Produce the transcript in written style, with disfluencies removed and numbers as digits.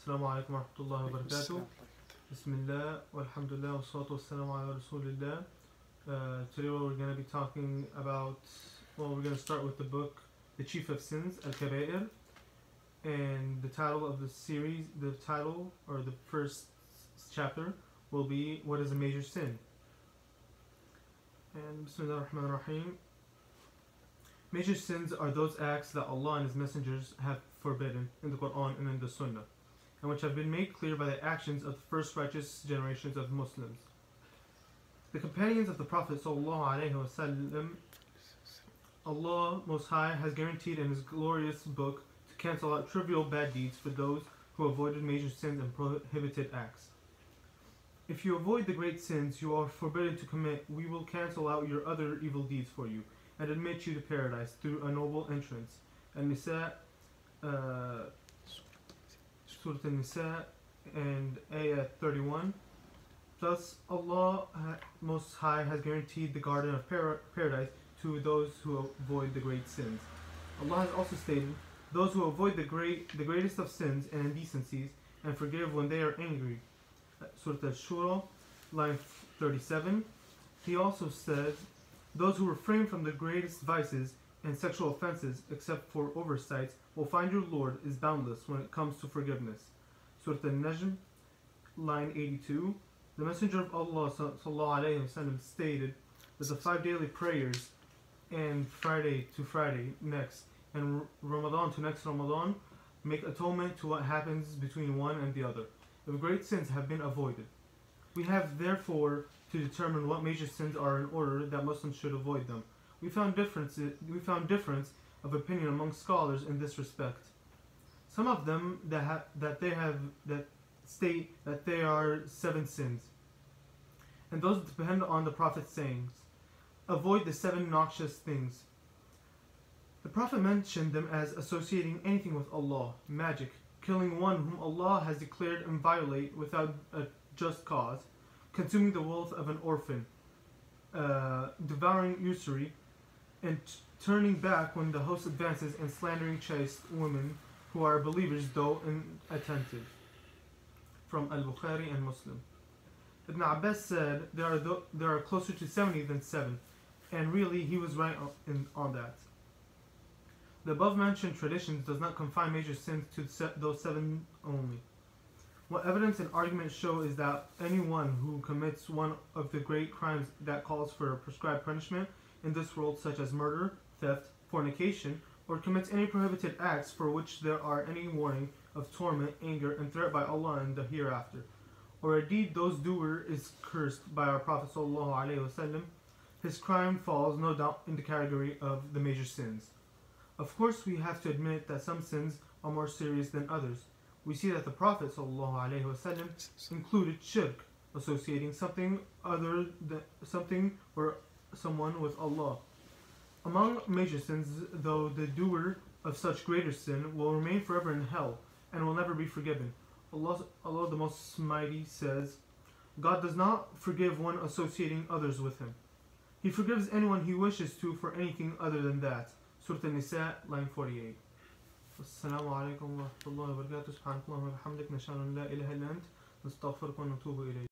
Assalamu alaikum wa rahmatullahi wa barakatuh. Bismillah, walhamdulillah, wa salatu wassalamu ala rasulillah. Today we're going to be talking about, we're going to start with the book, The Chief of Sins, Al-Jaba'r. And the title of the series, the title, or the first chapter, will be, What is a Major Sin? And Bismillah ar-Rahman ar-Rahim. Major sins are those acts that Allah and His messengers have forbidden in the Quran and in the Sunnah, and which have been made clear by the actions of the first righteous generations of Muslims. The companions of the Prophet ﷺ, Allah Most High has guaranteed in His glorious book to cancel out trivial bad deeds for those who avoided major sins and prohibited acts. If you avoid the great sins you are forbidden to commit, we will cancel out your other evil deeds for you and admit you to paradise through a noble entrance. An-Nisa, Surah An-Nisa and Ayah 31. Thus, Allah Most High has guaranteed the garden of paradise to those who avoid the great sins. Allah has also stated, those who avoid the greatest of sins and indecencies and forgive when they are angry. Surah Al-Shura, line 37. He also says, those who refrain from the greatest vices and sexual offenses except for oversights will find your Lord is boundless when it comes to forgiveness. Surah Al-Najm, line 82. The Messenger of Allah ﷺ stated that the 5 daily prayers and Friday to Friday next and Ramadan to next Ramadan make atonement to what happens between one and the other, if great sins have been avoided. We have therefore to determine what major sins are in order that Muslims should avoid them. We found difference of opinion among scholars in this respect. Some of them that state that they are 7 sins, and those depend on the Prophet's sayings. Avoid the 7 noxious things. The Prophet mentioned them as associating anything with Allah, magic, killing one whom Allah has declared inviolate without a just cause, consuming the wealth of an orphan, devouring usury, and turning back when the host advances, and slandering chaste women who are believers though inattentive. From Al-Bukhari and Muslim. Ibn Abbas said there are closer to 70 than 7, and really he was right on that. The above mentioned traditions does not confine major sins to those 7 only. What evidence and argument show is that anyone who commits one of the great crimes that calls for a prescribed punishment in this world, such as murder, theft, fornication, or commits any prohibited acts for which there are any warning of torment, anger, and threat by Allah in the hereafter, or a deed those doer is cursed by our Prophet ﷺ, his crime falls no doubt in the category of the major sins. Of course, we have to admit that some sins are more serious than others. We see that the Prophet ﷺ included shirk, associating something other than something or someone with Allah. Among major sins, though, the doer of such greater sin will remain forever in hell and will never be forgiven. Allah the Most Mighty says, God does not forgive one associating others with Him. He forgives anyone He wishes to for anything other than that. Surah An-Nisa, line 48. Assalamu alaikum wa rahmatullahi wa barakatuh. Subhanakallah wa bihamdik. Nashhadu an la ilaha illa ant. Nastaghfiruka wa natubu ilayk.